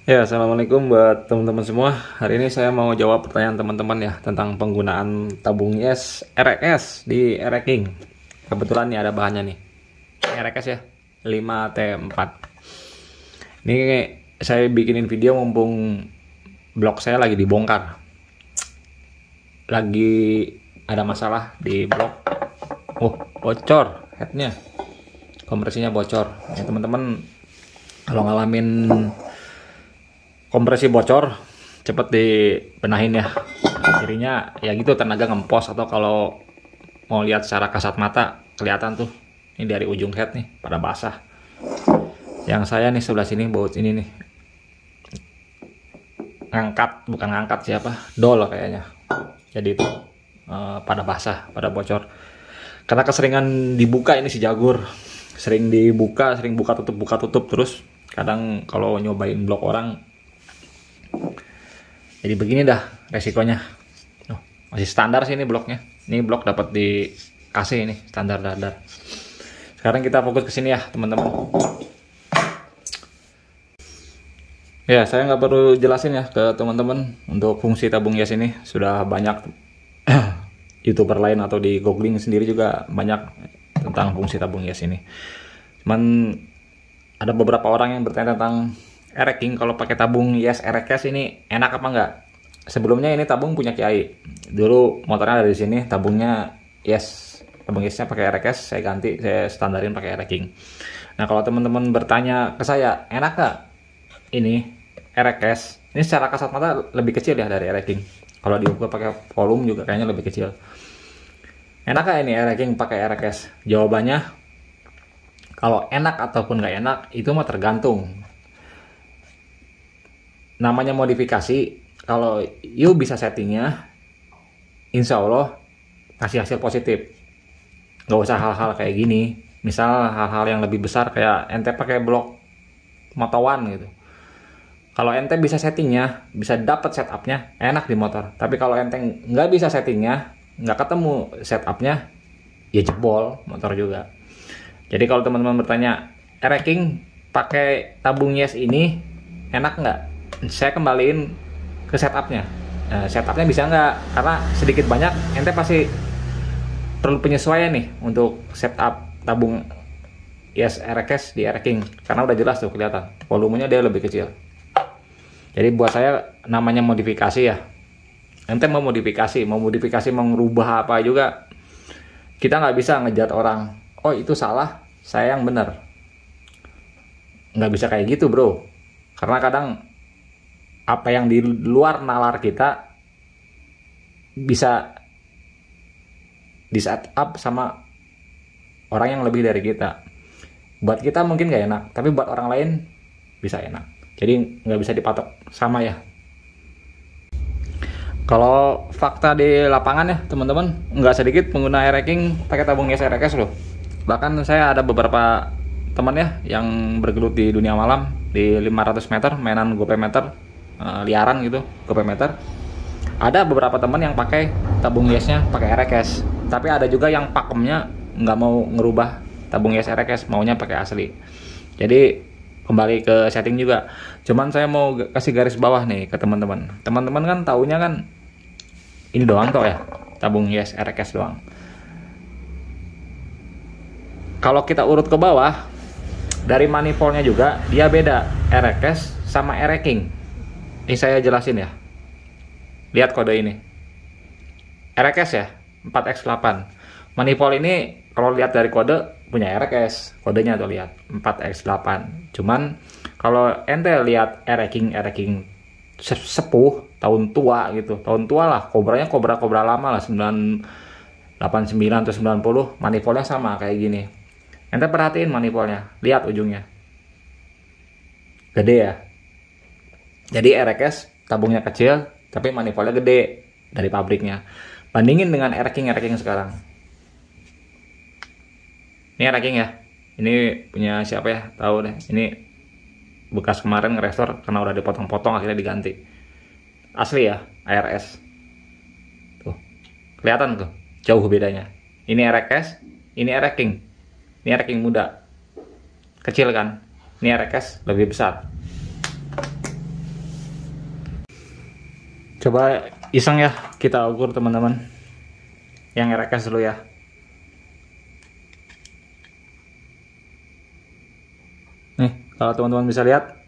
Ya, assalamualaikum buat teman-teman semua. Hari ini saya mau jawab pertanyaan teman-teman ya tentang penggunaan tabung yes RX di Ereking. Kebetulan nih ada bahannya nih. RX ya, 5T4. Ini saya bikinin video mumpung blok saya lagi dibongkar. Lagi ada masalah di blok. Bocor headnya. Kompresinya bocor. Ya, teman-teman kalau ngalamin kompresi bocor cepet dibenahin ya. Cirinya ya gitu, tenaga ngempos, atau kalau mau lihat secara kasat mata kelihatan tuh ini dari ujung head nih pada basah. Yang saya nih sebelah sini baut ini nih bukan ngangkat siapa dol kayaknya, jadi itu pada basah, pada bocor karena keseringan dibuka ini si Jagur. Sering buka tutup terus. Kadang kalau nyobain blok orang jadi begini dah resikonya. Masih standar sih ini bloknya. Ini blok dapat di AC ini, standar dadar. Sekarang kita fokus ke sini ya, teman-teman. Ya, saya nggak perlu jelasin ya ke teman-teman untuk fungsi tabung gas ini. Sudah banyak YouTuber lain atau di googling sendiri juga banyak tentang fungsi tabung gas ini. Cuman ada beberapa orang yang bertanya tentang Ereking, kalau pakai tabung yes RX ini enak apa enggak? Sebelumnya ini tabung punya Kiai. Dulu motornya ada di sini, tabungnya yes. Tabung yesnya pakai RX, saya ganti, saya standarin pakai Ereking. Nah, kalau teman-teman bertanya ke saya, enak nggak ini RX? Ini secara kasat mata lebih kecil ya dari Ereking. Kalau diukur pakai volume juga kayaknya lebih kecil. Enak nggak ini Ereking pakai RX? Jawabannya, kalau enak ataupun nggak enak itu mah tergantung. Namanya modifikasi, kalau you bisa settingnya, insya Allah kasih hasil positif. Nggak usah hal-hal kayak gini. Misal hal-hal yang lebih besar kayak ente pakai blok motowan gitu. Kalau ente bisa settingnya, bisa dapat setupnya, enak di motor. Tapi kalau ente nggak bisa settingnya, nggak ketemu setupnya, ya jebol motor juga. Jadi kalau teman-teman bertanya, Ereking pakai tabung yes ini enak nggak? Saya kembaliin ke setupnya. Nah, setupnya bisa nggak? Karena sedikit banyak ente pasti perlu penyesuaian nih untuk setup tabung yes RX di Ereking, karena udah jelas tuh kelihatan volumenya dia lebih kecil. Jadi buat saya namanya modifikasi ya. Ente mau modifikasi mau ngerubah apa juga, kita nggak bisa ngejat orang, oh itu salah, saya yang benar. Nggak bisa kayak gitu bro, karena kadang apa yang di luar nalar kita bisa di setup sama orang yang lebih dari kita. Buat kita mungkin nggak enak, tapi buat orang lain bisa enak. Jadi nggak bisa dipatok sama ya. Kalau fakta di lapangan ya teman-teman, nggak sedikit pengguna Ereking pakai tabung gas RX loh. Bahkan saya ada beberapa teman ya yang bergelut di dunia malam di 500 meter mainan GoPay meter, liaran gitu, GoPay meter. Ada beberapa teman yang pakai tabung gasnya pakai RX, tapi ada juga yang pakemnya nggak mau ngerubah tabung gas RX, maunya pakai asli. Jadi kembali ke setting juga. Cuman saya mau kasih garis bawah nih ke teman-teman. Teman-teman kan taunya kan ini doang toh ya, tabung yes RX doang. Kalau kita urut ke bawah, dari manifoldnya juga dia beda, RX sama Ereking. Ini saya jelasin ya. Lihat kode ini. RX ya, 4X8. Manifold ini kalau lihat dari kode punya RX, kodenya tuh lihat 4X8. Cuman kalau ente lihat Ereking sepuh, tahun tua gitu. Tahun tua lah, kobranya kobra lama lah, 989 atau 90, manifoldnya sama kayak gini. Ente perhatiin manifoldnya, lihat ujungnya. Gede ya. Jadi RX tabungnya kecil, tapi manifoldnya gede dari pabriknya. Bandingin dengan Ereking sekarang. Ini Ereking ya. Ini punya siapa ya? Tahu deh. Ini bekas kemarin ngerestor karena udah dipotong-potong akhirnya diganti. Asli ya, ARS. Tuh. Kelihatan tuh jauh bedanya. Ini RX, ini Ereking. Ini Ereking muda. Kecil kan? Ini RX lebih besar. Coba iseng ya, kita ukur teman-teman. Yang RX dulu ya. Nih, kalau teman-teman bisa lihat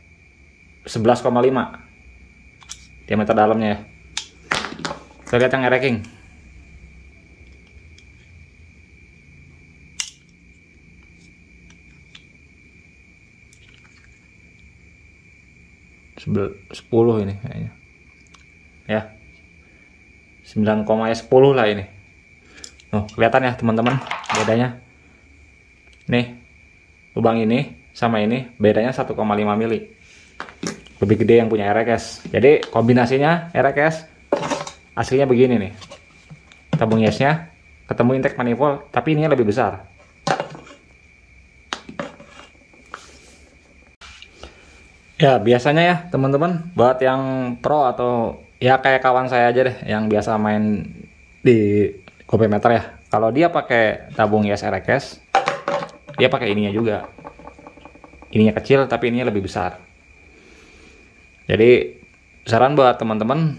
11,5 diameter dalamnya ya. Kita lihat yang racking. Sepuluh ini kayaknya. Ya. 9,10 lah ini. Kelihatan ya teman-teman bedanya. Nih, lubang ini sama ini bedanya 1,5 mili. Lebih gede yang punya RX. Jadi kombinasinya RX aslinya begini nih. Tabung yesnya ketemu intake manifold, tapi ini lebih besar. Ya biasanya ya teman-teman, buat yang pro atau ya kayak kawan saya aja deh yang biasa main di Gopemeter ya. Kalau dia pakai tabung yes RX, dia pakai ininya juga. Ininya kecil tapi ininya lebih besar. Jadi saran buat teman-teman,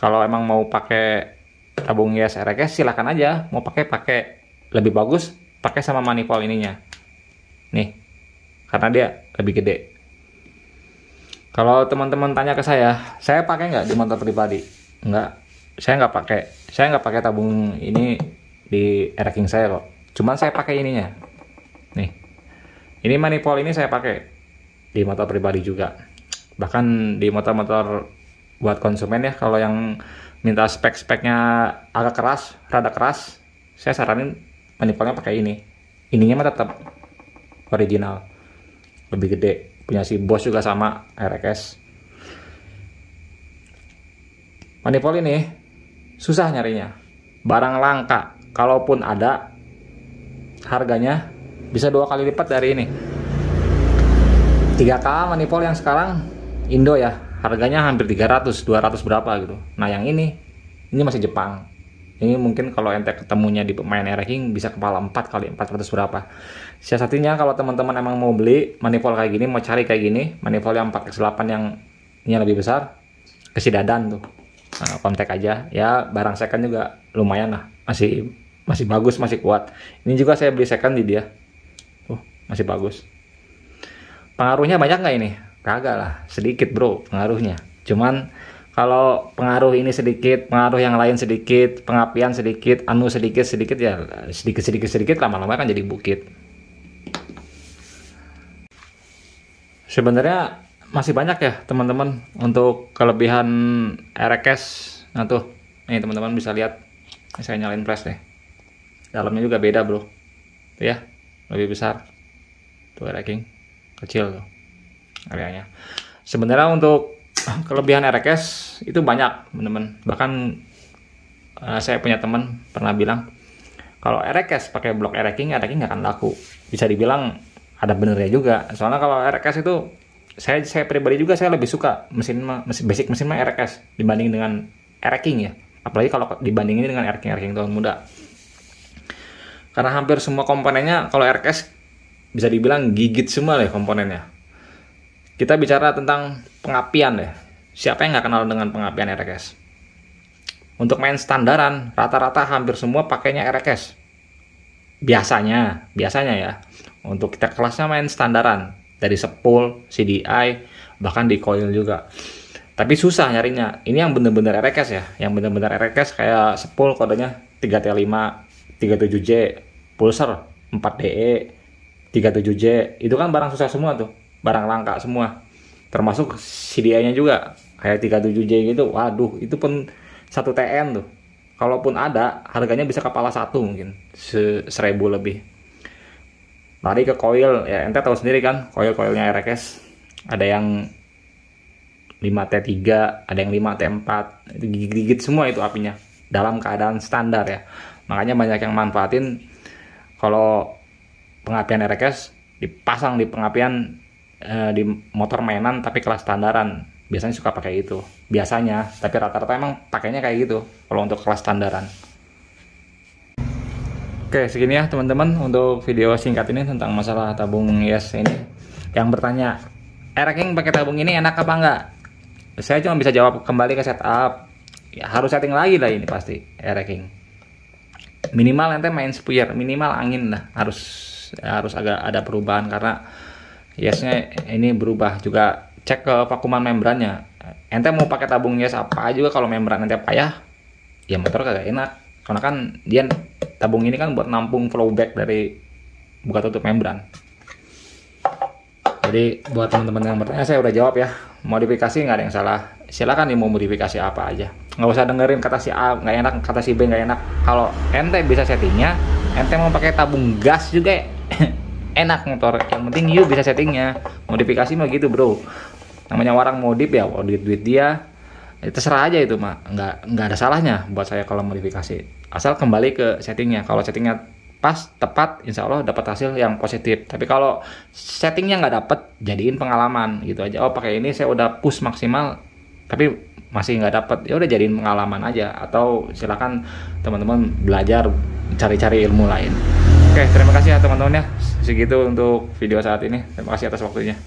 kalau emang mau pakai tabung yes RX silahkan aja. Mau pakai lebih bagus pakai sama manifold ininya. Nih, karena dia lebih gede. Kalau teman-teman tanya ke saya pakai nggak di motor pribadi? Nggak, saya nggak pakai. Saya nggak pakai tabung ini di racking saya kok. Cuman saya pakai ininya. Nih, ini manifold ini saya pakai di motor pribadi juga. Bahkan di motor-motor buat konsumen ya, kalau yang minta spek-speknya agak keras, rada keras, saya saranin manifoldnya pakai ini. Ininya mah tetap original, lebih gede. Punya si Bosch juga sama RX. Manifold ini susah nyarinya, barang langka. Kalaupun ada, harganya bisa 2 kali lipat dari ini. 3K manifold yang sekarang Indo ya, harganya hampir 300, 200 berapa gitu. Nah yang ini masih Jepang. Ini mungkin kalau ente ketemunya di pemain racking bisa kepala 4 kali 400 berapa. Siasatinya kalau teman-teman emang mau beli manifold kayak gini, mau cari kayak gini, manifold yang 4x8 yang ini lebih besar, ke si Dadan tuh. Nah, kontak aja. Ya barang second juga lumayan lah. Masih bagus, masih kuat. Ini juga saya beli second di dia. Masih bagus. Pengaruhnya banyak nggak ini? Kagak lah, sedikit bro pengaruhnya. Cuman kalau pengaruh ini sedikit, pengaruh yang lain sedikit, pengapian sedikit, sedikit ya sedikit lama-lama kan jadi bukit. Sebenarnya masih banyak ya teman-teman untuk kelebihan RX. Nah tuh, nih teman-teman bisa lihat. Saya nyalain flash deh. Dalamnya juga beda bro. Tuh ya, lebih besar. Tuh racking kecil tuh areanya. Sebenarnya untuk kelebihan RX itu banyak teman-teman. Bahkan saya punya teman pernah bilang kalau RX pakai blok racking nggak akan laku. Bisa dibilang ada benernya juga. Soalnya kalau RX itu saya pribadi juga saya lebih suka basic mesin RX dibanding dengan racking ya. Apalagi kalau dibandingin dengan racking tahun muda. Karena hampir semua komponennya kalau RX bisa dibilang gigit semua deh komponennya. Kita bicara tentang pengapian deh. Siapa yang nggak kenal dengan pengapian RX? Untuk main standaran, rata-rata hampir semua pakainya RX. Biasanya ya. Untuk kita kelasnya main standaran. Dari spool, CDI, bahkan di coil juga. Tapi susah nyarinya. Ini yang bener-bener RX ya. Yang bener-bener RX kayak spool kodenya 3T5, 37J, pulser 4DE, 37J. Itu kan barang susah semua tuh. Barang langka semua. Termasuk CDI-nya juga. Kayak 37J gitu. Waduh, itu pun 1 TN tuh. Kalaupun ada, harganya bisa kepala 1 mungkin. 1.000 lebih. Lari ke coil. Ya, ente tahu sendiri kan. Coil-coilnya RX. Ada yang 5T3, ada yang 5T4. Itu gigit-gigit semua itu apinya. Dalam keadaan standar ya. Makanya banyak yang manfaatin kalau pengapian RX dipasang di pengapian di motor mainan tapi kelas standaran. Biasanya suka pakai itu. Biasanya, tapi rata-rata emang pakainya kayak gitu kalau untuk kelas standaran. Oke, segini ya teman-teman untuk video singkat ini tentang masalah tabung yes ini. Yang bertanya, racking pakai tabung ini enak apa enggak? saya cuma bisa jawab kembali ke setup. Ya harus setting lagi lah ini pasti racking. Minimal ente main sphere, minimal angin lah harus agak ada perubahan karena yesnya ini berubah. Juga cek ke vakuman membrannya. Ente mau pakai tabung yes apa juga kalau membran ente payah, ya motor kagak enak. Karena kan dia tabung ini kan buat nampung flowback dari buka tutup membran. Jadi buat teman-teman yang bertanya, saya udah jawab ya. Modifikasi nggak ada yang salah. Silakan nih mau modifikasi apa aja. Nggak usah dengerin kata si A nggak enak, kata si B nggak enak. Kalau ente bisa settingnya, ente mau pakai tabung gas juga enak motor. Yang penting you bisa settingnya. Modifikasi mah gitu bro. Namanya orang modif ya, duit dia. Ya, terserah aja itu mah. Nggak ada salahnya buat saya kalau modifikasi. Asal kembali ke settingnya. Kalau settingnya pas, tepat, insya Allah dapat hasil yang positif. Tapi kalau settingnya nggak dapet, jadiin pengalaman gitu aja. Oh pakai ini saya udah push maksimal, tapi masih nggak dapet, ya udah jadiin pengalaman aja. Atau silakan teman-teman belajar cari-cari ilmu lain. Oke, terima kasih ya teman-teman ya. Segitu untuk video saat ini. Terima kasih atas waktunya.